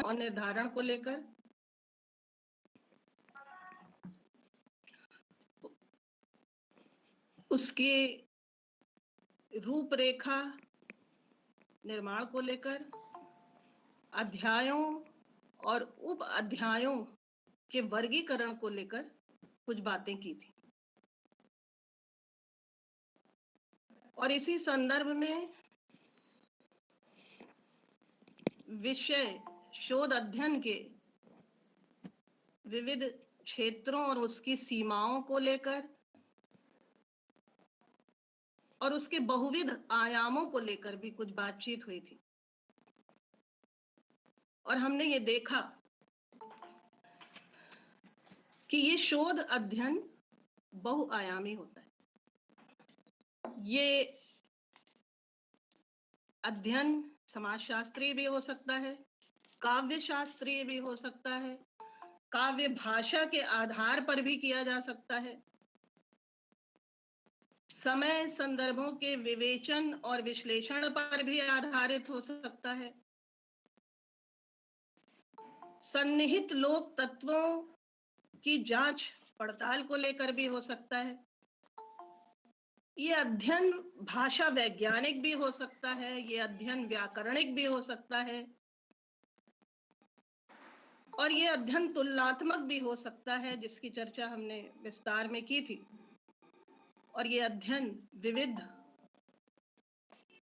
और निर्धारण को लेकर, उसकी रूपरेखा निर्माण को लेकर, अध्यायों और उप अध्यायों के वर्गीकरण को लेकर कुछ बातें की थी। और इसी संदर्भ में विषय शोध अध्ययन के विविध क्षेत्रों और उसकी सीमाओं को लेकर और उसके बहुविध आयामों को लेकर भी कुछ बातचीत हुई थी। और हमने ये देखा कि ये शोध अध्ययन बहुआयामी होता है। ये अध्ययन समाजशास्त्रीय भी हो सकता है, काव्य शास्त्रीय भी हो सकता है, काव्य भाषा के आधार पर भी किया जा सकता है, समय संदर्भों के विवेचन और विश्लेषण पर भी आधारित हो सकता है, सन्निहित लोक तत्वों की जांच पड़ताल को लेकर भी हो सकता है। ये अध्ययन भाषा वैज्ञानिक भी हो सकता है, ये अध्ययन व्याकरणिक भी हो सकता है, और ये अध्ययन तुलनात्मक भी हो सकता है, जिसकी चर्चा हमने विस्तार में की थी। और ये अध्ययन विविध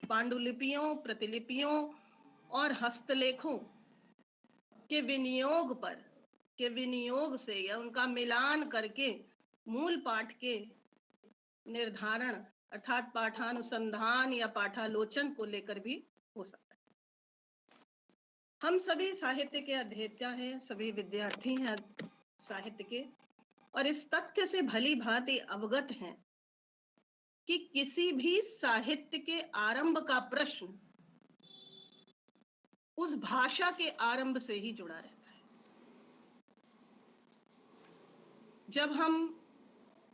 पांडुलिपियों, प्रतिलिपियों और हस्तलेखों के विनियोग से या उनका मिलान करके मूल पाठ के निर्धारण अर्थात पाठानुसंधान या पाठालोचन को लेकर भी हो सकता है। हम सभी साहित्य के अध्येता हैं, सभी विद्यार्थी हैं साहित्य के, और इस तथ्य से भली भांति अवगत हैं कि किसी भी साहित्य के आरंभ का प्रश्न उस भाषा के आरंभ से ही जुड़ा रहता है। जब हम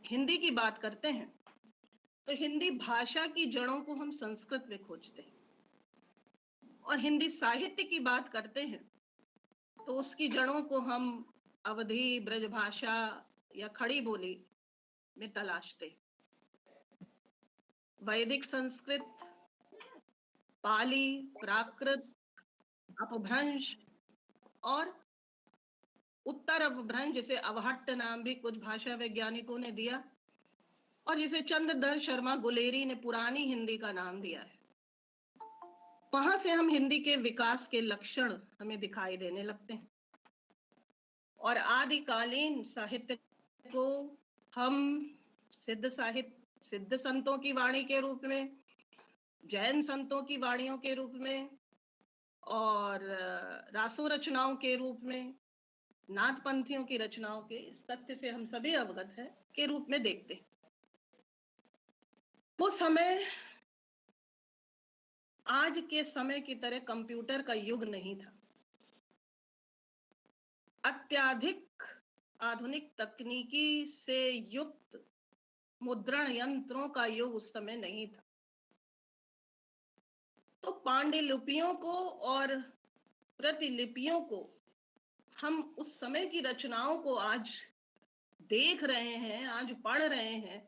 हिंदी की बात करते हैं तो हिंदी भाषा की जड़ों को हम संस्कृत में खोजते हैं, और हिंदी साहित्य की बात करते हैं तो उसकी जड़ों को हम अवधी, ब्रजभाषा या खड़ी बोली में तलाशते हैं। वैदिक संस्कृत, पाली, प्राकृत, अपभ्रंश और उत्तर अपभ्रंश, जिसे अवहट्ट नाम भी कुछ भाषा वैज्ञानिकों ने दिया और जिसे चंद्रधर शर्मा गुलेरी ने पुरानी हिंदी का नाम दिया है, वहां से हम हिंदी के विकास के लक्षण हमें दिखाई देने लगते हैं। और आदिकालीन साहित्य को हम सिद्ध संतों की वाणी के रूप में, जैन संतों की वाणियों के रूप में और रासो रचनाओं के रूप में, नाथपंथियों की रचनाओं के, इस तथ्य से हम सभी अवगत हैं, के रूप में देखते हैं। वो समय आज के समय की तरह कंप्यूटर का युग नहीं था। अत्याधिक आधुनिक तकनीकी से युक्त मुद्रण यंत्रों का युग उस समय नहीं था। तो पांडुलिपियों को और प्रतिलिपियों को हम उस समय की रचनाओं को आज देख रहे हैं, आज पढ़ रहे हैं,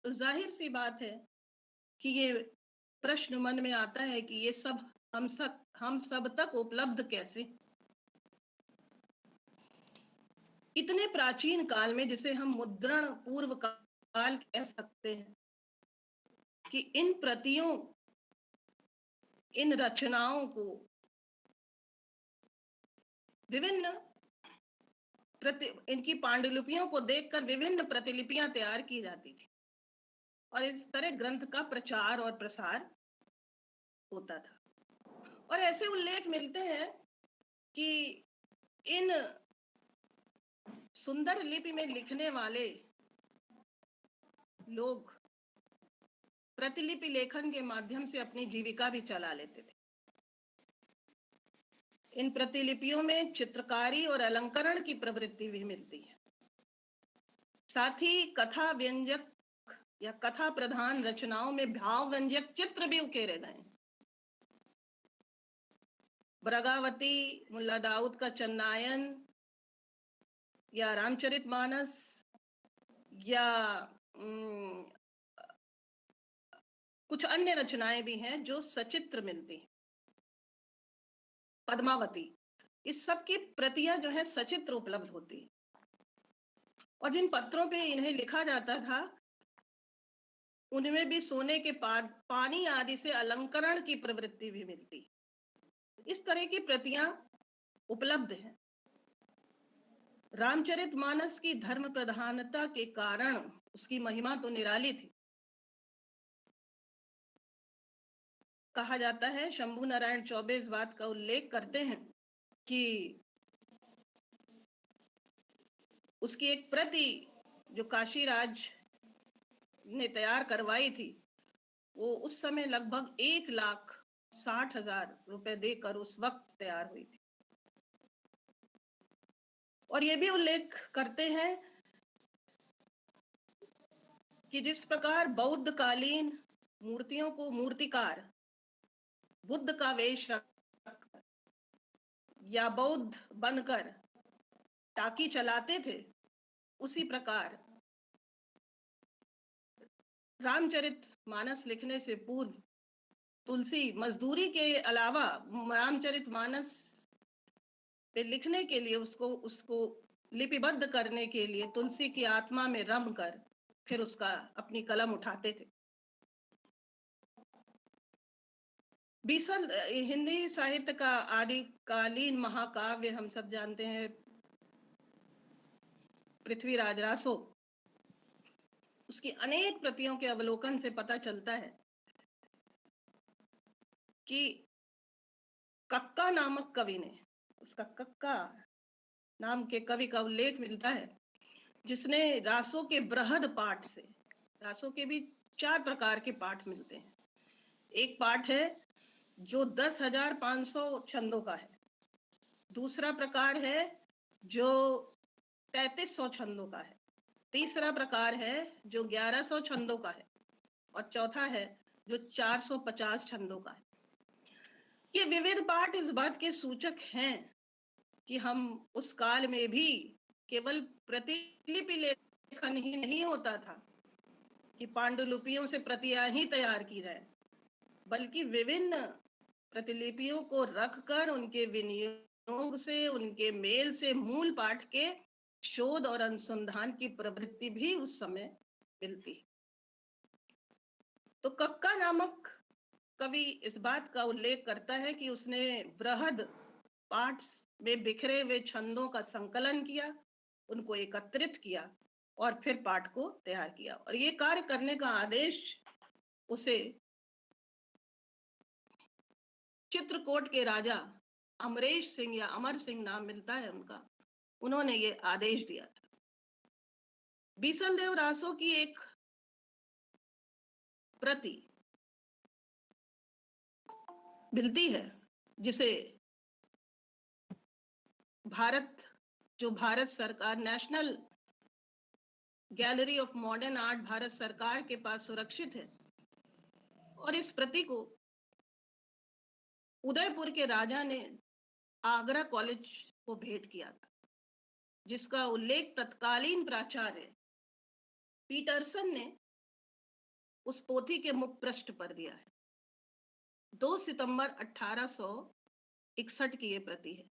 तो जाहिर सी बात है कि ये प्रश्न मन में आता है कि ये सब हम सब तक उपलब्ध कैसे? इतने प्राचीन काल में, जिसे हम मुद्रण पूर्व काल कह सकते हैं, कि इन प्रतियों, इन रचनाओं को विभिन्न इनकी पांडुलिपियों को देखकर विभिन्न प्रतिलिपियां तैयार की जाती थी और इस तरह ग्रंथ का प्रचार और प्रसार होता था। और ऐसे उल्लेख मिलते हैं कि इन सुंदर लिपि में लिखने वाले लोग प्रतिलिपि लेखन के माध्यम से अपनी जीविका भी चला लेते थे। इन प्रतिलिपियों में चित्रकारी और अलंकरण की प्रवृत्ति भी मिलती है। साथ ही कथा व्यंजक या कथा प्रधान रचनाओं में भाव व्यंजक चित्र भी उकेरे गए। बरगावती, मुल्ला दाऊद का चन्नायन या रामचरितमानस या कुछ अन्य रचनाएं भी हैं जो सचित्र मिलती हैं। पद्मावती, इस सब की प्रतियां जो है सचित्र उपलब्ध होती है। और जिन पत्रों पे इन्हें लिखा जाता था उनमें भी सोने के पानी आदि से अलंकरण की प्रवृत्ति भी मिलती। इस तरह की प्रतियां उपलब्ध हैं। रामचरितमानस की धर्म प्रधानता के कारण उसकी महिमा तो निराली थी। कहा जाता है, शंभू नारायण चौबे इस बात का उल्लेख करते हैं कि उसकी एक प्रति जो काशीराज ने तैयार करवाई थी वो उस समय लगभग 1,60,000 रुपए देकर उस वक्त तैयार हुई थी। और ये भी उल्लेख करते हैं कि जिस प्रकार बौद्ध कालीन मूर्तियों को मूर्तिकार बुद्ध का वेश रखकर या बौद्ध बनकर टाकी चलाते थे, उसी प्रकार रामचरित मानस लिखने से पूर्व तुलसी मजदूरी के अलावा रामचरित मानस पे लिखने के लिए उसको लिपिबद्ध करने के लिए तुलसी की आत्मा में रम कर फिर उसका अपनी कलम उठाते थे। बीसल हिंदी साहित्य का आदिकालीन महाकाव्य हम सब जानते हैं पृथ्वीराज रासो। उसकी अनेक प्रतियों के अवलोकन से पता चलता है कि कक्का नामक कवि ने, उसका कक्का नाम के कवि का उल्लेख मिलता है, जिसने रासों के बृहद पाठ से, रासों के भी 4 प्रकार के पाठ मिलते हैं। एक पाठ है जो 10,500 छंदों का है, दूसरा प्रकार है जो 3300 छंदों का है, तीसरा प्रकार है जो 1100 छंदों का है और चौथा है जो 450 छंदों का है। ये विविध पाठ इस बात के सूचक हैं कि हम उस काल में भी केवल प्रतिलिपि लेखन ही नहीं होता था कि पांडुलिपियों से प्रतियां ही तैयार की जाए, बल्कि विभिन्न प्रतिलिपियों को रखकर उनके विनियोग से, उनके मेल से मूल पाठ के शोध और अनुसंधान की प्रवृत्ति भी उस समय मिलती। तो कक्का नामक कवि इस बात का उल्लेख करता है कि उसने बृहद पाठ में बिखरे हुए छंदों का संकलन किया, उनको एकत्रित किया और फिर पाठ को तैयार किया। और ये कार्य करने का आदेश उसे चित्रकूट के राजा अमरेश सिंह या अमर सिंह नाम मिलता है उनका, उन्होंने ये आदेश दिया था। बीसल देव रासो की एक प्रति मिलती है जिसे भारत सरकार, national gallery of modern art Bharat सरकार के पास सुरक्षित है। और इस प्रति को उदयपुर के राजा ने आगरा कॉलेज को भेंट किया था, जिसका उल्लेख तत्कालीन प्राचार्य पीटरसन ने उस पोथी के मुख पृष्ठ पर दिया है। 2 सितंबर 1861 की ये प्रति है,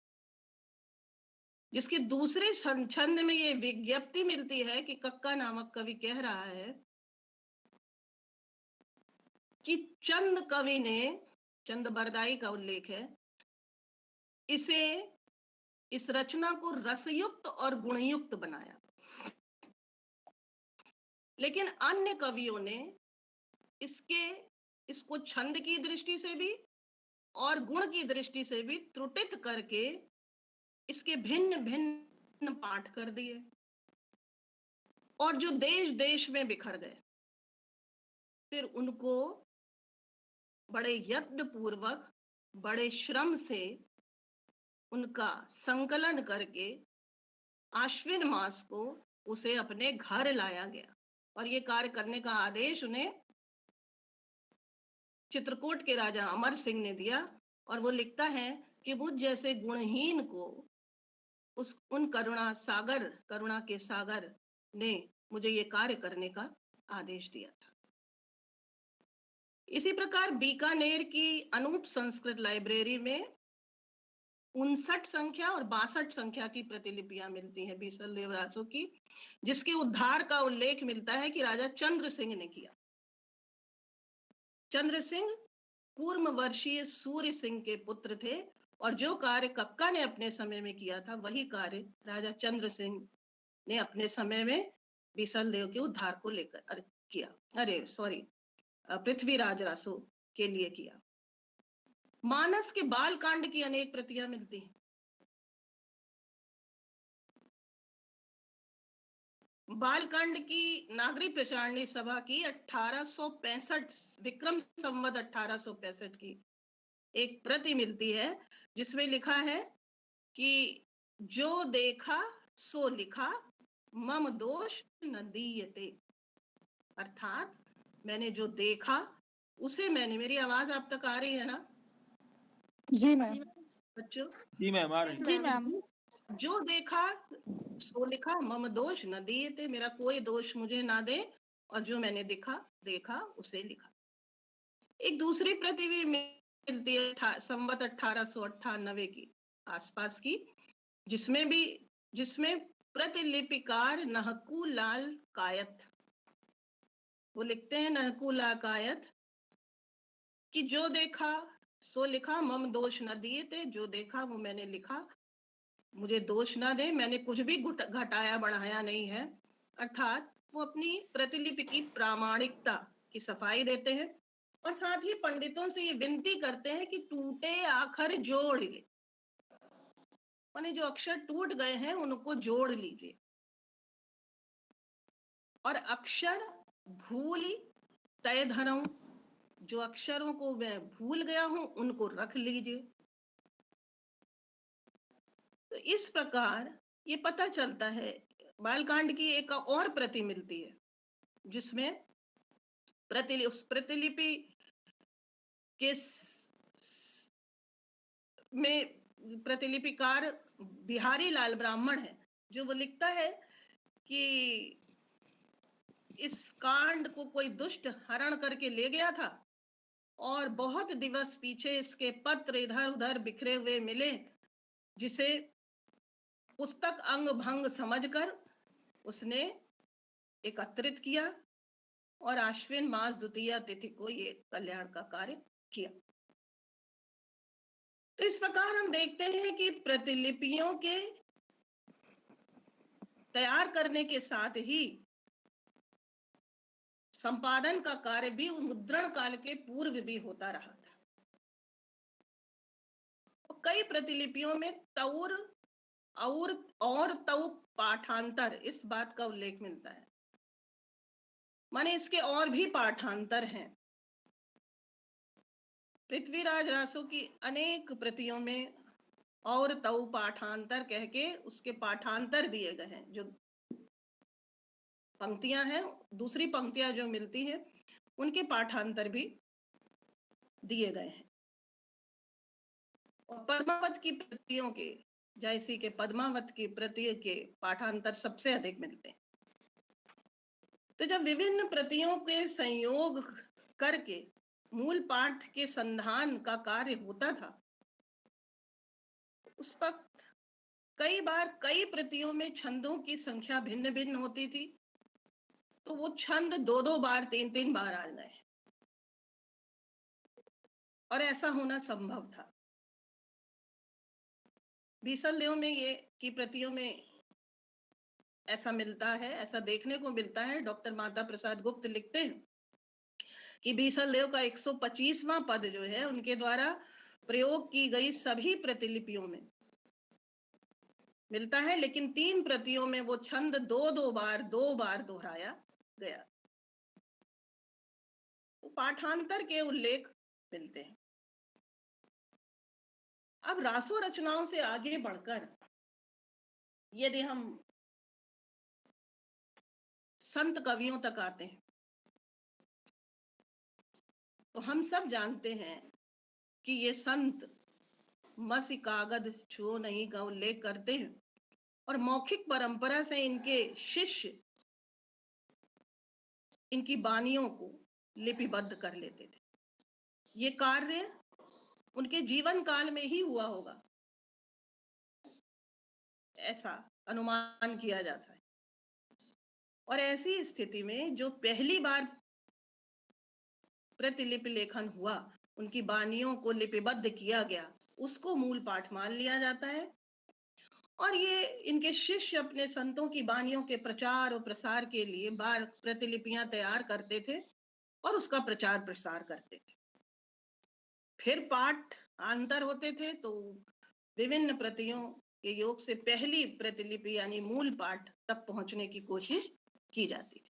जिसके दूसरे छंद में ये विज्ञप्ति मिलती है कि कक्का नामक कवि कह रहा है कि चंद कवि ने, चंद बरदाई का उल्लेख है, इस रचना को रसयुक्त और गुणयुक्त बनाया, लेकिन अन्य कवियों ने इसको छंद की दृष्टि से भी और गुण की दृष्टि से भी त्रुटित करके इसके भिन्न भिन्न पाठ कर दिए और जो देश देश में बिखर गए, फिर उनको बड़े यत्न पूर्वक, बड़े श्रम से उनका संकलन करके आश्विन मास को उसे अपने घर लाया गया। और ये कार्य करने का आदेश उन्हें चित्रकूट के राजा अमर सिंह ने दिया। और वो लिखता है कि मुझ जैसे गुणहीन को उन करुणा के सागर ने मुझे ये कार्य करने का आदेश दिया था। इसी प्रकार बीकानेर की अनूप संस्कृत लाइब्रेरी में 59 संख्या और 62 संख्या की प्रतिलिपियां मिलती हैं बीसल देवरासो की, जिसके उद्धार का उल्लेख मिलता है कि राजा चंद्र सिंह ने किया। चंद्र सिंह पूर्व वर्षीय सूर्य सिंह के पुत्र थे और जो कार्य कक्का ने अपने समय में किया था वही कार्य राजा चंद्र सिंह ने अपने समय में बीसल देव के उद्धार को लेकर किया। अरे सॉरी, पृथ्वीराज रासो के लिए किया। मानस के बाल कांड की अनेक प्रतियां मिलती हैं। बालकांड की नागरी प्रचारणी सभा की 1865 विक्रम संवत 1865 की एक प्रति मिलती है, जिसमें लिखा है कि जो देखा सो लिखा, मम दोष न दीयते। अर्थात मैंने जो देखा उसे मैंने, मेरी आवाज आप तक आ रही है ना? जी मैम। बच्चों? जी मैम आ रही है। जी मैम। जो देखा सो लिखा, मम दोष न दीयते, मेरा कोई दोष मुझे ना दे, और जो मैंने देखा उसे लिखा। एक दूसरी प्रति भी मिलती है संवत 1898 की आसपास की, जिसमें प्रतिलिपिकार नहकू लाल कायत वो लिखते हैं, नहकू लाल कायत, कि जो देखा सो लिखा, मम दोष न दिए थे, जो देखा वो मैंने लिखा, मुझे दोष ना दे, मैंने कुछ भी घटाया बढ़ाया नहीं है। अर्थात वो अपनी प्रतिलिपि की प्रामाणिकता की सफाई देते हैं और साथ ही पंडितों से ये विनती करते हैं कि टूटे आखर जोड़ ले, माने जो अक्षर टूट गए हैं उनको जोड़ लीजिए, और अक्षर भूल तय धरऊं, जो अक्षरों को मैं भूल गया हूं उनको रख लीजिए। तो इस प्रकार ये पता चलता है। बालकांड की एक और प्रति मिलती है जिसमें उस प्रतिलिपि के में प्रतिलिपिकार बिहारी लाल ब्राह्मण है, जो वो लिखता है कि इस कांड को कोई दुष्ट हरण करके ले गया था और बहुत दिवस पीछे इसके पत्र इधर उधर बिखरे हुए मिले, जिसे पुस्तक अंग भंग समझकर उसने एकत्रित किया और आश्विन मास द्वितीया तिथि को ये कल्याण का कार्य किया। तो इस प्रकार हम देखते हैं कि प्रतिलिपियों के तैयार करने के साथ ही संपादन का कार्य भी मुद्रण काल के पूर्व भी होता रहा था। तो कई प्रतिलिपियों में तौर और तौ पाठांतर, इस बात का उल्लेख मिलता है, माने इसके और भी पाठांतर हैं। पृथ्वीराज रासो की अनेक प्रतियों में और तौ पाठांतर कह के उसके पाठांतर दिए गए हैं। जो पंक्तियां हैं, दूसरी पंक्तियां जो मिलती है उनके पाठांतर भी दिए गए हैं। और पद्मावत की प्रतियों के, जैसी के पद्मावत की प्रति के पाठांतर सबसे अधिक मिलते हैं। तो जब विभिन्न प्रतियों के संयोग करके मूल पाठ के संधान का कार्य होता था, उस वक्त कई बार कई प्रतियों में छंदों की संख्या भिन्न भिन्न होती थी, तो वो छंद 2-2 बार 3-3 बार आ गए, और ऐसा होना संभव था। बीसल देव में ये की प्रतियों में ऐसा मिलता है, ऐसा देखने को मिलता है। डॉक्टर माता प्रसाद गुप्त लिखते हैं कि बीसल देव का 125वां पद जो है उनके द्वारा प्रयोग की गई सभी प्रतिलिपियों में मिलता है, लेकिन 3 प्रतियों में वो छंद 2 बार दोहराया गया। तो पाठांतर के उल्लेख मिलते हैं। अब रासो रचनाओं से आगे बढ़कर यदि हम संत कवियों तक आते हैं, तो हम सब जानते हैं कि ये संत मसी कागद छुओ नहीं का उल्लेख करते हैं और मौखिक परंपरा से इनके शिष्य इनकी बानियों को लिपिबद्ध कर लेते थे। ये कार्य उनके जीवन काल में ही हुआ होगा, ऐसा अनुमान किया जाता है। और ऐसी स्थिति में जो पहली बार प्रतिलिपि लेखन हुआ, उनकी बानियों को लिपिबद्ध किया गया, उसको मूल पाठ मान लिया जाता है। और ये इनके शिष्य अपने संतों की बानियों के प्रचार और प्रसार के लिए बार प्रतिलिपियां तैयार करते थे और उसका प्रचार प्रसार करते थे। फिर पाठ अंतर होते थे तो विभिन्न प्रतियों के योग से पहली प्रतिलिपि यानी मूल पाठ तक पहुंचने की कोशिश की जाती थी।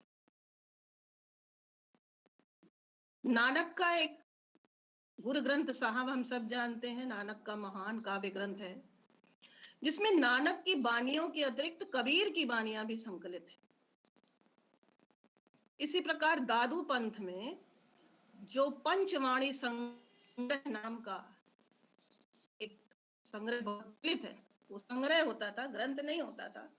नानक का एक गुरु ग्रंथ साहब हम सब जानते हैं, नानक का महान काव्य ग्रंथ है, जिसमें नानक की बानियों के अतिरिक्त कबीर की बानियां भी संकलित है। इसी प्रकार दादू पंथ में जो पंचवाणी संग्रह नाम का एक संग्रह प्रचलित है, वो संग्रह होता था, ग्रंथ नहीं होता था,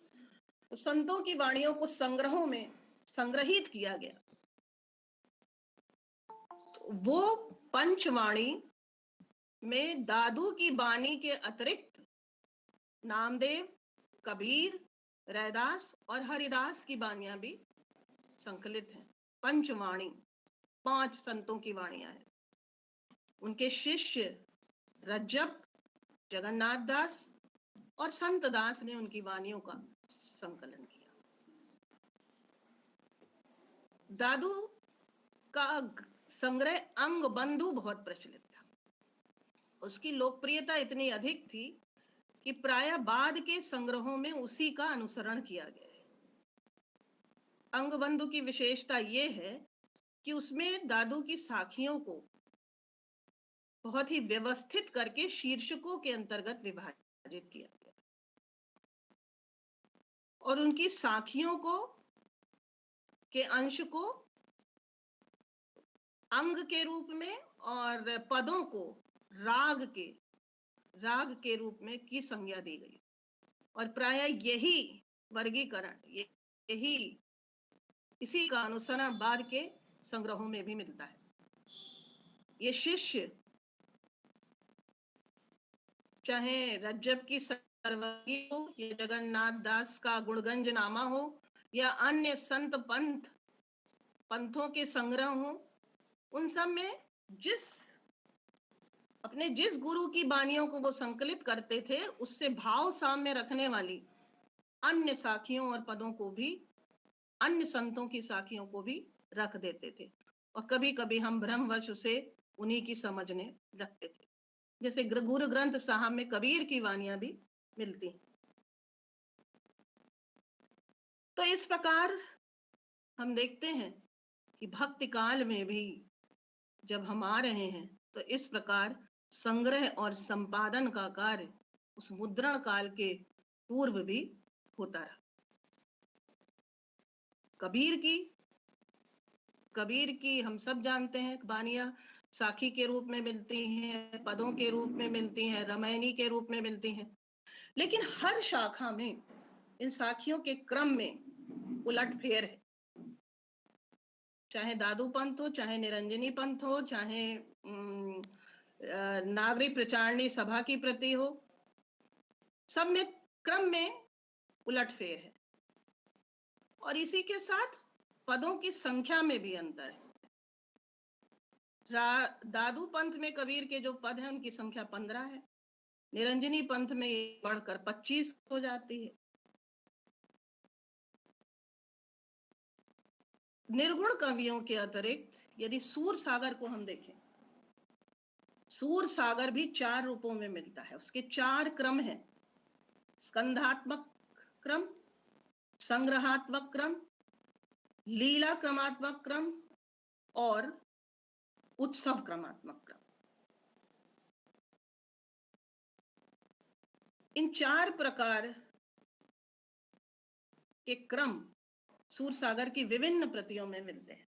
तो संतों की वाणियों को संग्रहों में संग्रहित किया गया। तो वो पंचवाणी में दादू की बानी के अतिरिक्त नामदेव, कबीर, रैदास और हरिदास की बानियां भी संकलित हैं। पंचवाणी 5 संतों की वाणियां हैं। उनके शिष्य रज्जब, जगन्नाथ दास और संत दास ने उनकी वाणियों का संकलन किया। दादू का संग्रह अंग बंधु बहुत प्रचलित था। उसकी लोकप्रियता इतनी अधिक थी कि प्रायः बाद के संग्रहों में उसी का अनुसरण किया गया है। अंग बंधु की विशेषता यह है कि उसमें दादू की साखियों को बहुत ही व्यवस्थित करके शीर्षकों के अंतर्गत विभाजित किया गया और उनकी साखियों को के अंश को अंग के रूप में और पदों को राग के रूप में की संज्ञा दी गई। और प्रायः यही वर्गीकरण यही इसी का अनुसरण बाद के संग्रहों में भी मिलता है। ये शिष्य चाहे रज्जब की सर्वगी हो या जगन्नाथ दास का गुणगंज नामा हो या अन्य संत पंथों के संग्रह हो, उन सब में जिस गुरु की बानियों को वो संकलित करते थे, उससे भाव साम्य रखने वाली अन्य साखियों और पदों को भी, अन्य संतों की साखियों को भी रख देते थे। और कभी कभी हम भ्रमवश उसे उन्हीं की समझने लगते थे। जैसे गुरु ग्रंथ साहब में कबीर की वानियां भी मिलती। तो इस प्रकार हम देखते हैं कि भक्ति काल में भी जब हम आ रहे हैं तो इस प्रकार संग्रह और संपादन का कार्य उस मुद्रण काल के पूर्व भी होता रहा। कबीर की हम सब जानते हैं बानियां साखी के रूप में मिलती हैं, पदों के रूप में मिलती हैं, रामायणी के रूप में मिलती हैं, लेकिन हर शाखा में इन साखियों के क्रम में उलटफेर है। चाहे दादू पंथ हो, चाहे निरंजनी पंथ हो, चाहे नागरी प्रचारणी सभा की प्रति हो, सब में क्रम में उलटफेर है। और इसी के साथ पदों की संख्या में भी अंतर है। दादू पंथ में कबीर के जो पद हैं उनकी संख्या 15 है, निरंजनी पंथ में ये बढ़कर 25 हो जाती है। निर्गुण कवियों के अतिरिक्त यदि सूर सागर को हम देखें, सूर सागर भी 4 रूपों में मिलता है। उसके 4 क्रम हैं: स्कंधात्मक क्रम, संग्रहात्मक क्रम, लीला क्रमात्मक क्रम और उत्सव क्रमात्मक क्रम। इन 4 प्रकार के क्रम सूर सागर की विभिन्न प्रतियों में मिलते हैं।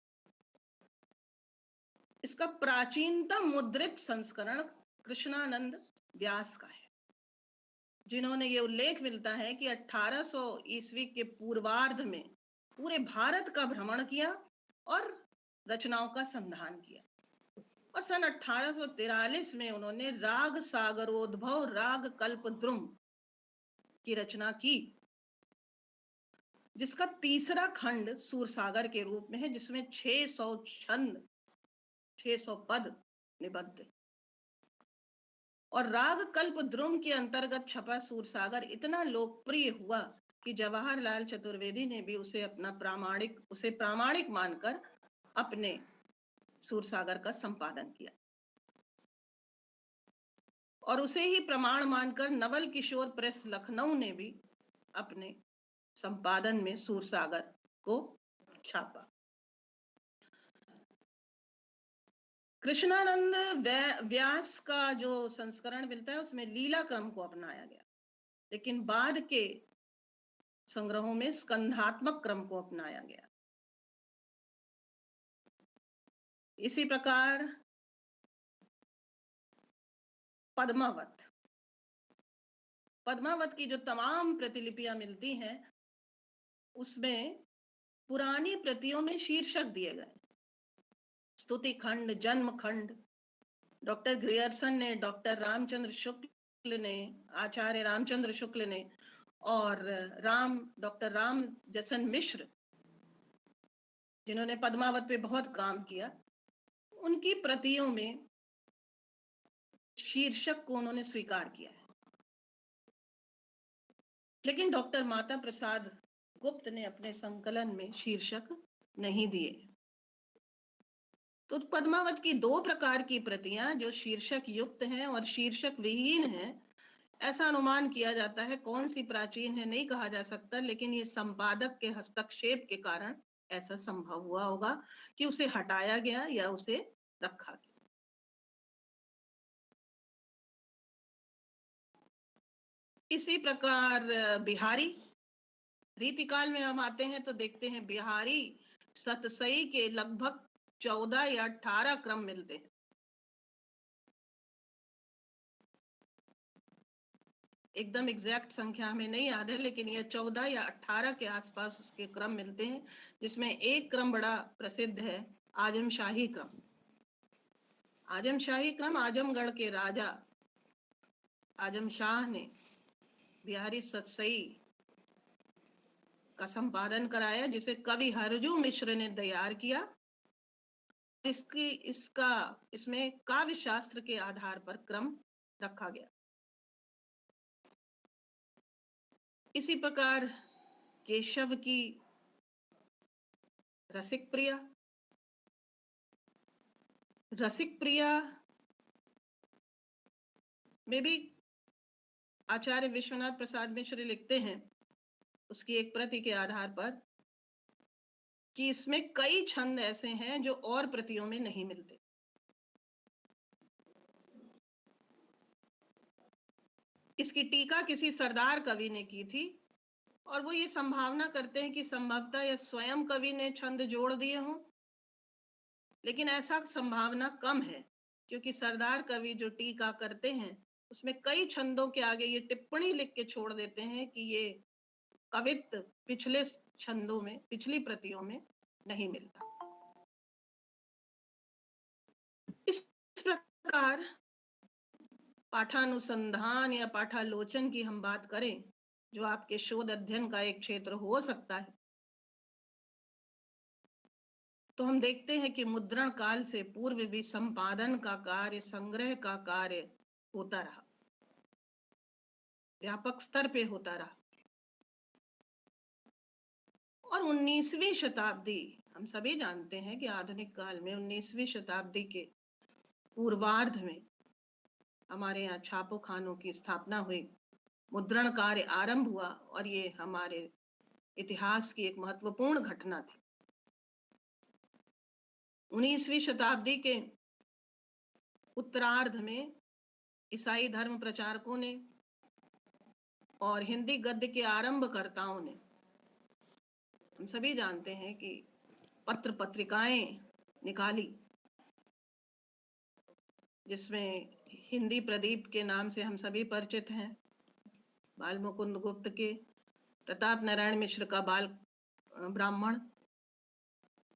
इसका प्राचीनतम मुद्रित संस्करण कृष्णानंद व्यास का है, जिन्होंने ये उल्लेख मिलता है कि 1800 ईस्वी के पूर्वार्ध में पूरे भारत का भ्रमण किया और रचनाओं का संधान किया, और सन 1843 में उन्होंने राग सागरोद्भव राग कल्पद्रुम की रचना की, जिसका तीसरा खंड सूरसागर के रूप में है, जिसमें 600 छंद 600 पद निबद्ध। और राग कल्पद्रुम के अंतर्गत छपा सूरसागर इतना लोकप्रिय हुआ कि जवाहरलाल चतुर्वेदी ने भी उसे प्रामाणिक मानकर अपने सूरसागर का संपादन किया, और उसे ही प्रमाण मानकर नवल किशोर प्रेस लखनऊ ने भी अपने संपादन में सूरसागर को छापा। कृष्णानंद व्यास का जो संस्करण मिलता है उसमें लीला क्रम को अपनाया गया, लेकिन बाद के संग्रहों में स्कंधात्मक क्रम को अपनाया गया। इसी प्रकार पद्मावत की जो तमाम प्रतिलिपियां मिलती हैं उसमें पुरानी प्रतियों में शीर्षक दिए गए, स्तुति खंड, जन्म खंड। डॉक्टर ग्रियर्सन ने, डॉक्टर रामचंद्र शुक्ल ने, आचार्य रामचंद्र शुक्ल ने और डॉक्टर राम जसन मिश्र, जिन्होंने पद्मावत पे बहुत काम किया, उनकी प्रतियों में शीर्षक को उन्होंने स्वीकार किया है। लेकिन डॉक्टर माता प्रसाद गुप्त ने अपने संकलन में शीर्षक नहीं दिए। तो पद्मावत की दो प्रकार की प्रतियां, जो शीर्षक युक्त हैं और शीर्षक विहीन हैं, ऐसा अनुमान किया जाता है। कौन सी प्राचीन है नहीं कहा जा सकता, लेकिन ये संपादक के हस्तक्षेप के कारण ऐसा संभव हुआ होगा कि उसे हटाया गया या उसे रखा गया। इसी प्रकार बिहारी रीतिकाल में हम आते हैं तो देखते हैं बिहारी सतसई के लगभग 14 या 18 क्रम मिलते हैं। एकदम एग्जैक्ट संख्या हमें नहीं याद है, लेकिन यह 14 या 18 के आसपास उसके क्रम मिलते हैं, जिसमें एक क्रम बड़ा प्रसिद्ध है, आजमशाही क्रम। आजमशाही क्रम आजमगढ़ के राजा आजम शाह ने बिहारी सतसई का संपादन कराया, जिसे कवि हरजू मिश्र ने तैयार किया। इसमें काव्य शास्त्र के आधार पर क्रम रखा गया। इसी प्रकार केशव की रसिक प्रिया में भी आचार्य विश्वनाथ प्रसाद मिश्र लिखते हैं उसकी एक प्रति के आधार पर कि इसमें कई छंद ऐसे हैं जो और प्रतियों में नहीं मिलते। इसकी टीका किसी सरदार कवि ने की थी, और वो ये संभावना करते हैं कि संभवतः यह स्वयं कवि ने छंद जोड़ दिए हों, लेकिन ऐसा संभावना कम है, क्योंकि सरदार कवि जो टीका करते हैं उसमें कई छंदों के आगे ये टिप्पणी लिख के छोड़ देते हैं कि ये कवित्व पिछले छंदों में, पिछली प्रतियों में नहीं मिलता। इस प्रकार पाठानुसंधान या पाठालोचन की हम बात करें, जो आपके शोध अध्ययन का एक क्षेत्र हो सकता है, तो हम देखते हैं कि मुद्रण काल से पूर्व भी संपादन का कार्य, संग्रह का कार्य होता रहा, व्यापक स्तर पे होता रहा। और 19वीं शताब्दी, हम सभी जानते हैं कि आधुनिक काल में 19वीं शताब्दी के पूर्वार्ध में हमारे यहाँ छापो खानों की स्थापना हुई, मुद्रण कार्य आरंभ हुआ, और ये हमारे इतिहास की एक महत्वपूर्ण घटना थी। 19वीं शताब्दी के उत्तरार्ध में ईसाई धर्म प्रचारकों ने और हिंदी गद्य के आरंभकर्ताओं ने, हम सभी जानते हैं कि पत्रिकाएं निकाली, जिसमें हिंदी प्रदीप के नाम से हम सभी परिचित हैं, बाल मुकुंद गुप्त के, प्रताप नारायण मिश्र का बाल ब्राह्मण,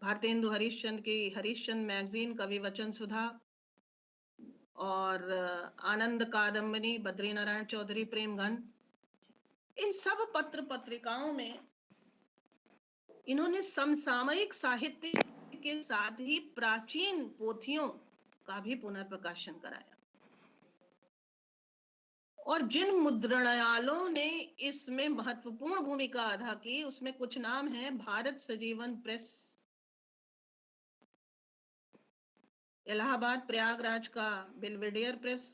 भारतेंदु हरिश्चंद्र की हरिश्चंद्र मैगजीन कवि वचन सुधा, और आनंद कादम्बनी बद्रीनारायण चौधरी प्रेमघन, इन सब पत्र पत्रिकाओं में इन्होंने समसामयिक साहित्य के साथ ही प्राचीन पोथियों का भी पुनर्प्रकाशन कराया। और जिन मुद्रणालयों ने इसमें महत्वपूर्ण भूमिका अदा की उसमें कुछ नाम है: भारत सजीवन प्रेस इलाहाबाद, प्रयागराज का बेलवेडियर प्रेस,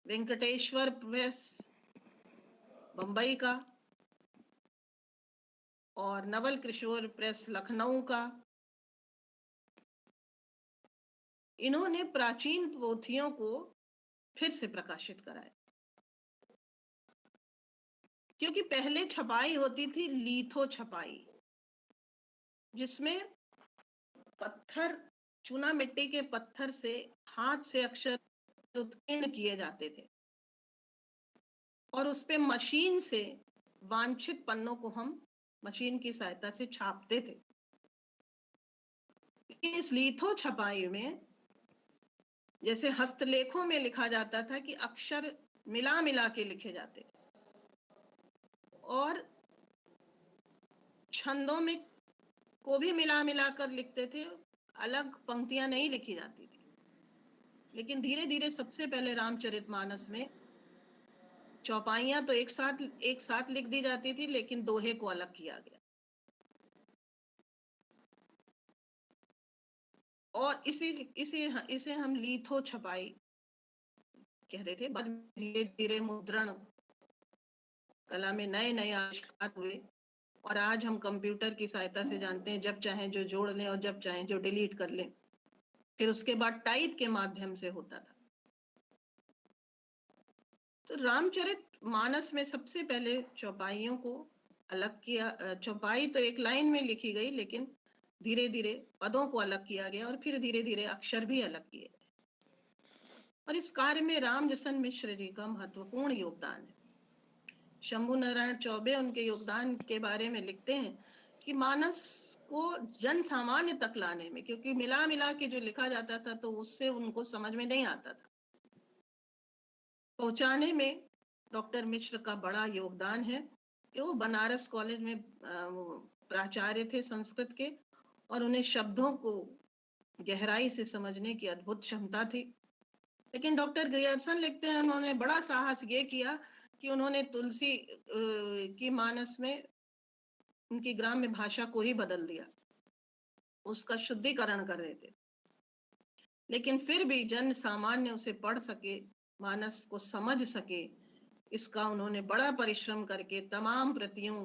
वेंकटेश्वर प्रेस बंबई का, और नवल किशोर प्रेस लखनऊ का। इन्होंने प्राचीन पोथियों को फिर से प्रकाशित कराया, क्योंकि पहले छपाई होती थी लीथो छपाई, जिसमें पत्थर, चूना मिट्टी के पत्थर से हाथ से अक्षर उत्कीर्ण किए जाते थे और उस पे मशीन से वांछित पन्नों को हम मशीन की सहायता से छापते थे। लेकिन इस लीथो छपाई में जैसे हस्तलेखों में लिखा जाता था कि अक्षर मिला मिला के लिखे जाते थे और छंदों में को भी मिला मिला कर लिखते थे, अलग पंक्तियां नहीं लिखी जाती थी। लेकिन धीरे धीरे सबसे पहले रामचरितमानस में चौपाइयां तो एक साथ लिख दी जाती थी, लेकिन दोहे को अलग किया गया और इसे हम लीथो छपाई कह रहे थे। बाद में धीरे धीरे मुद्रण कला में नए नए आविष्कार हुए और आज हम कंप्यूटर की सहायता से जानते हैं, जब चाहें जो जोड़ लें और जब चाहें जो डिलीट कर लें। फिर उसके बाद टाइप के माध्यम से होता था। तो रामचरितमानस में सबसे पहले चौपाइयों को अलग किया। चौपाई तो एक लाइन में लिखी गई, लेकिन धीरे धीरे पदों को अलग किया गया और फिर धीरे धीरे अक्षर भी अलग किए गए। और इस कार्य में रामजसन मिश्र जी का महत्वपूर्ण योगदान है। शंभू नारायण चौबे उनके योगदान के बारे में लिखते हैं कि मानस को जन सामान्य तक लाने में, क्योंकि मिला मिला के जो लिखा जाता था तो उससे उनको समझ में नहीं आता था, पहुंचाने में डॉक्टर मिश्र का बड़ा योगदान है कि वो बनारस कॉलेज में प्राचार्य थे संस्कृत के और उन्हें शब्दों को गहराई से समझने की अद्भुत क्षमता थी। लेकिन डॉक्टर ग्रियर्सन लिखते हैं उन्होंने बड़ा साहस ये किया कि उन्होंने तुलसी की मानस में उनकी ग्राम्य भाषा को ही बदल दिया, उसका शुद्धिकरण कर रहे थे। लेकिन फिर भी जन सामान्य उसे पढ़ सके, मानस को समझ सके, इसका उन्होंने बड़ा परिश्रम करके तमाम प्रतियों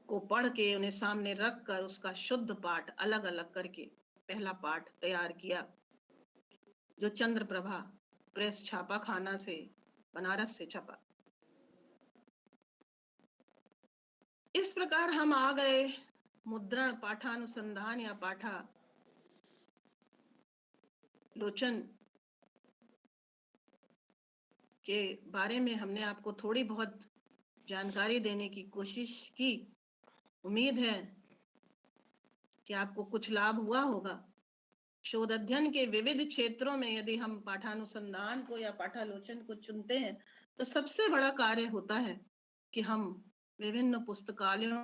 को पढ़ के उन्हें सामने रख कर उसका शुद्ध पाठ अलग अलग करके पहला पाठ तैयार किया, जो चंद्रप्रभा प्रेस छापाखाना से बनारस से छपा। इस प्रकार हम आ गए मुद्रण पाठानुसंधान या पाठा लोचन के बारे में हमने आपको थोड़ी बहुत जानकारी देने की कोशिश की। उम्मीद है कि आपको कुछ लाभ हुआ होगा। शोध अध्ययन के विविध क्षेत्रों में यदि हम पाठानुसंधान को या पाठालोचन को चुनते हैं तो सबसे बड़ा कार्य होता है कि हम विभिन्न पुस्तकालयों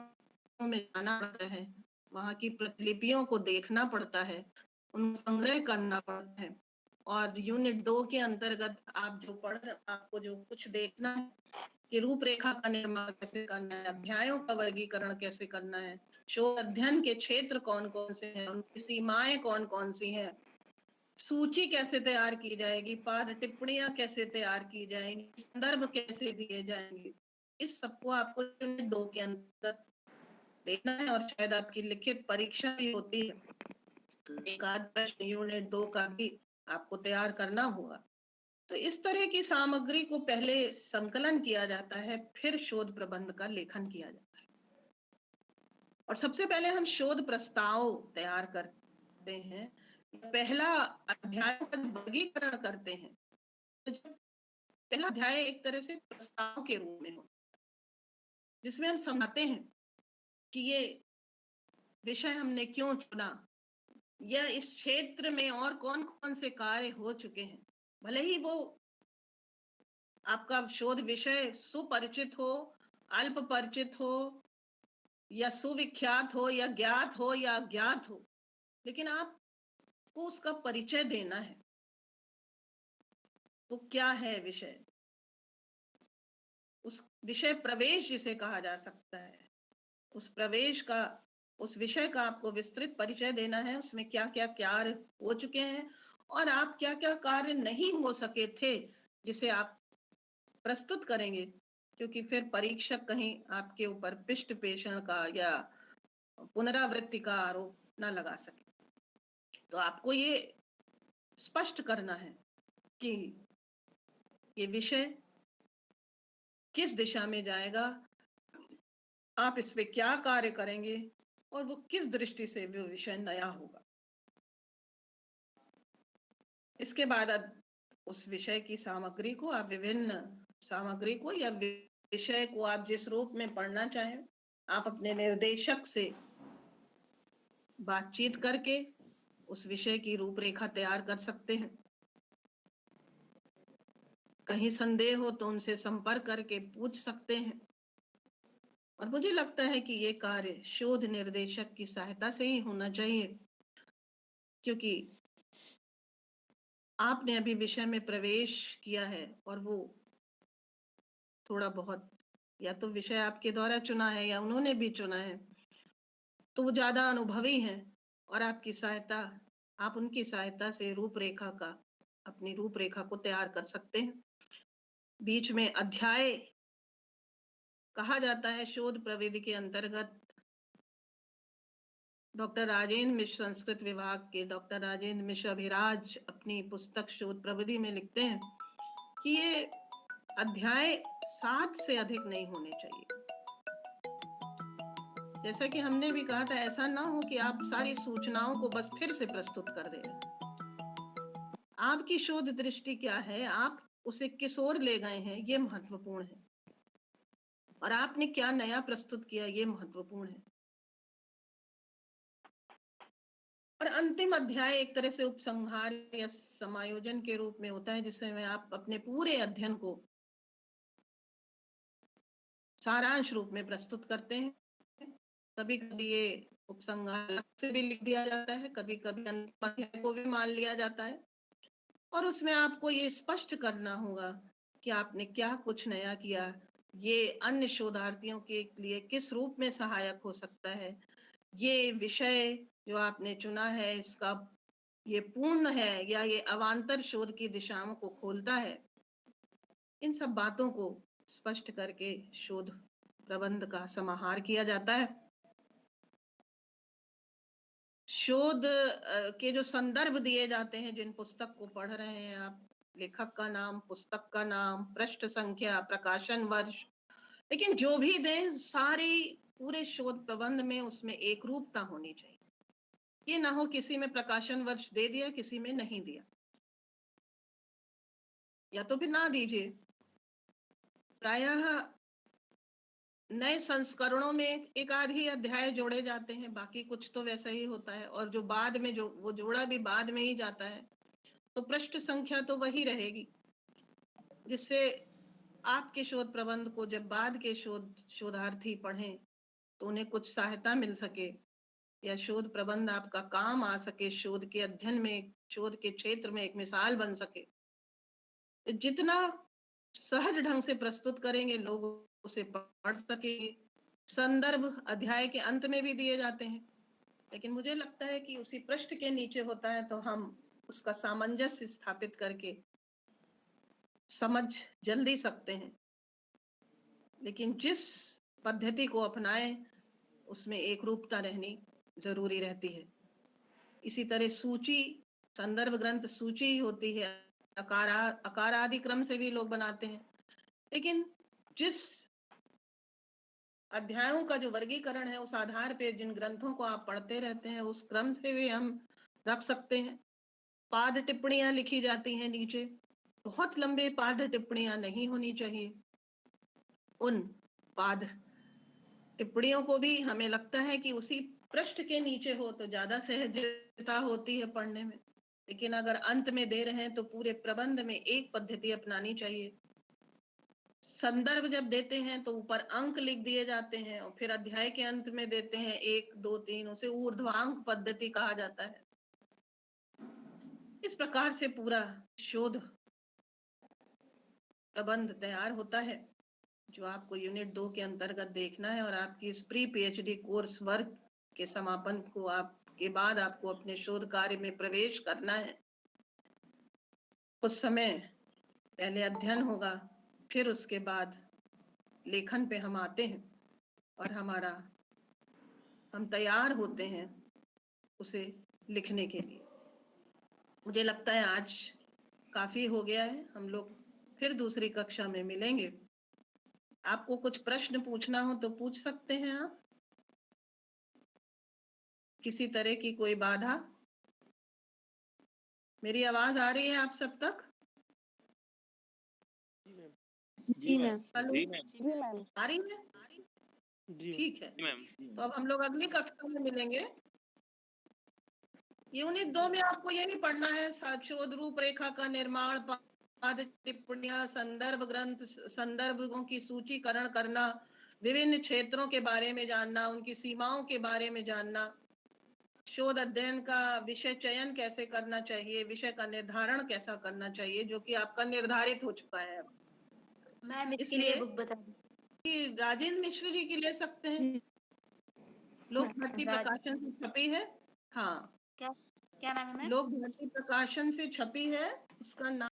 में जाना पड़ता है, वहाँ की प्रतिलिपियों को देखना पड़ता है, उनको संग्रह करना पड़ता है। और यूनिट 2 के अंतर्गत आपको जो कुछ देखना है कि रूपरेखा का निर्माण कैसे करना है, अध्यायों का वर्गीकरण कैसे करना है, शोध अध्ययन के क्षेत्र कौन कौन से हैं, उनकी सीमाएं कौन कौन सी हैं, सूची कैसे तैयार की जाएगी, पाद टिप्पणियां कैसे तैयार की जाएंगी, संदर्भ कैसे दिए जाएंगे, इस सबको आपको यूनिट 2 के अंतर्गत देखना है। और शायद आपकी लिखित परीक्षा भी होती है, एक आध प्रश्न यूनिट 2 का भी आपको तैयार करना होगा। तो इस तरह की सामग्री को पहले संकलन किया जाता है, फिर शोध प्रबंध का लेखन किया जाता है। और सबसे पहले हम शोध प्रस्ताव तैयार करते हैं, पहला अध्याय का जब वर्गीकरण करते हैं, तो जो पहला अध्याय एक तरह से प्रस्ताव के रूप में हो, जिसमें हम समझाते हैं कि ये विषय हमने क्यों चुना, या इस क्षेत्र में और कौन कौन से कार्य हो चुके हैं। भले ही वो आपका शोध विषय सुपरिचित हो, अल्प परिचित हो, या सुविख्यात हो, या ज्ञात हो, या अज्ञात हो, लेकिन आपको उसका परिचय देना है। वो क्या है विषय, उस विषय प्रवेश जिसे कहा जा सकता है, उस प्रवेश का, उस विषय का आपको विस्तृत परिचय देना है। उसमें क्या क्या कार्य हो चुके हैं और आप क्या क्या कार्य नहीं हो सके थे, जिसे आप प्रस्तुत करेंगे, क्योंकि फिर परीक्षक कहीं आपके ऊपर पृष्ठ पेषण का या पुनरावृत्ति का आरोप न लगा सके। तो आपको ये स्पष्ट करना है कि ये विषय किस दिशा में जाएगा, आप इस पे क्या कार्य करेंगे, और वो किस दृष्टि से वो विषय नया होगा। इसके बाद उस विषय की सामग्री को आप विभिन्न सामग्री को या विषय को आप जिस रूप में पढ़ना चाहें, आप अपने निर्देशक से बातचीत करके उस विषय की रूपरेखा तैयार कर सकते हैं। कहीं संदेह हो तो उनसे संपर्क करके पूछ सकते हैं। और मुझे लगता है कि ये कार्य शोध निर्देशक की सहायता से ही होना चाहिए, क्योंकि आपने अभी विषय में प्रवेश किया है और वो थोड़ा बहुत, या तो विषय आपके द्वारा चुना है या उन्होंने भी चुना है, तो वो ज्यादा अनुभवी हैं और आपकी सहायता, आप उनकी सहायता से रूपरेखा का, अपनी रूपरेखा को तैयार कर सकते हैं। बीच में अध्याय कहा जाता है शोध प्रविधि के अंतर्गत। डॉक्टर राजेंद्र मिश्र, संस्कृत विभाग के डॉक्टर राजेंद्र मिश्र अभिराज अपनी पुस्तक शोध प्रविधि में लिखते हैं कि ये अध्याय 7 से अधिक नहीं होने चाहिए। जैसा कि हमने भी कहा था, ऐसा ना हो कि आप सारी सूचनाओं को बस फिर से प्रस्तुत कर दे रहे। आपकी शोध दृष्टि क्या है, आप उसे किस ओर ले गए हैं, ये महत्वपूर्ण है, और आपने क्या नया प्रस्तुत किया, ये महत्वपूर्ण है। और अंतिम अध्याय एक तरह से उपसंहार या समायोजन के रूप में होता है, जिसमें आप अपने पूरे अध्ययन को सारांश रूप में प्रस्तुत करते हैं। कभी कभी ये उपसंहार से भी लिख दिया जाता है, कभी कभी अंतिम अध्याय को भी मान लिया जाता है, और उसमें आपको ये स्पष्ट करना होगा कि आपने क्या कुछ नया किया, ये अन्य शोधार्थियों के लिए किस रूप में सहायक हो सकता है, ये विषय जो आपने चुना है इसका ये पूर्ण है या ये अवांतर शोध की दिशाओं को खोलता है। इन सब बातों को स्पष्ट करके शोध प्रबंध का समाहार किया जाता है। शोध के जो संदर्भ दिए जाते हैं, जिन पुस्तक को पढ़ रहे हैं आप, लेखक का नाम, पुस्तक का नाम, पृष्ठ संख्या, प्रकाशन वर्ष, लेकिन जो भी दें, सारी पूरे शोध प्रबंध में उसमें एक रूपता होनी चाहिए। ये ना हो किसी में प्रकाशन वर्ष दे दिया, किसी में नहीं दिया, या तो फिर ना दीजिए। प्रायः नए संस्करणों में एक आध ही अध्याय जोड़े जाते हैं, बाकी कुछ तो वैसा ही होता है, और जो बाद में जो वो जोड़ा भी बाद में ही जाता है, तो पृष्ठ संख्या तो वही रहेगी, जिससे आपके शोध प्रबंध को जब बाद के शोधार्थी पढ़ें तो उन्हें कुछ सहायता मिल सके, या शोध प्रबंध आपका काम आ सके, शोध के अध्ययन में, शोध के क्षेत्र में एक मिसाल बन सके। जितना सहज ढंग से प्रस्तुत करेंगे, लोग उसे पढ़ सकेंगे। संदर्भ अध्याय के अंत में भी दिए जाते हैं, लेकिन मुझे लगता है कि उसी पृष्ठ के नीचे होता है, तो हम उसका सामंजस्य स्थापित करके समझ जल्दी सकते हैं। लेकिन जिस पद्धति को अपनाएं, उसमें एक रूपता रहनी जरूरी रहती है। इसी तरह सूची, संदर्भ ग्रंथ सूची होती है, आकार आदि क्रम से भी लोग बनाते हैं, लेकिन जिस अध्यायों का जो वर्गीकरण है, उस आधार पे जिन ग्रंथों को आप पढ़ते रहते हैं, उस क्रम से भी हम रख सकते हैं। पाद टिप्पणियां लिखी जाती हैं नीचे, बहुत लंबे पाद टिप्पणियां नहीं होनी चाहिए। उन पाद टिप्पणियों को भी हमें लगता है कि उसी पृष्ठ के नीचे हो तो ज्यादा सहजता होती है पढ़ने में, लेकिन अगर अंत में दे रहे हैं तो पूरे प्रबंध में एक पद्धति अपनानी चाहिए। संदर्भ जब देते हैं तो ऊपर अंक लिख दिए जाते हैं और फिर अध्याय के अंत में देते हैं 1 2 3, उसे ऊर्ध्वांक पद्धति कहा जाता है। इस प्रकार से पूरा शोध प्रबंध तैयार होता है, जो आपको यूनिट 2 के अंतर्गत देखना है। और आपकी इस प्री पीएचडी कोर्स वर्क के समापन को आपके बाद आपको अपने शोध कार्य में प्रवेश करना है। कुछ समय पहले अध्ययन होगा, फिर उसके बाद लेखन पे हम आते हैं और हम तैयार होते हैं उसे लिखने के लिए। मुझे लगता है आज काफी हो गया है, हम लोग फिर दूसरी कक्षा में मिलेंगे। आपको कुछ प्रश्न पूछना हो तो पूछ सकते हैं आप। किसी तरह की कोई बाधा? मेरी आवाज आ रही है आप सब तक? जी मैम। हेलो, जी मैम। आ रही है? जी ठीक है, तो अब हम लोग अगली कक्षा में मिलेंगे। यूनिट 2 में आपको यही पढ़ना है, शोध रूपरेखा का निर्माण, पाद टिप्पणियां, संदर्भ ग्रंथ, संदर्भों की सूचीकरण करना, विभिन्न क्षेत्रों के बारे में जानना, उनकी सीमाओं के बारे में जानना, शोध अध्ययन का विषय चयन कैसे करना चाहिए, विषय का निर्धारण कैसा करना चाहिए, जो कि आपका निर्धारित हो चुका है। मैम इसके लिए बुक बता कि राजेंद्र मिश्र जी की ले सकते हैं, लोक भारती प्रकाशन से छपी है। हाँ, क्या क्या नाम है मैम? लोक भारती प्रकाशन से छपी है, उसका नाम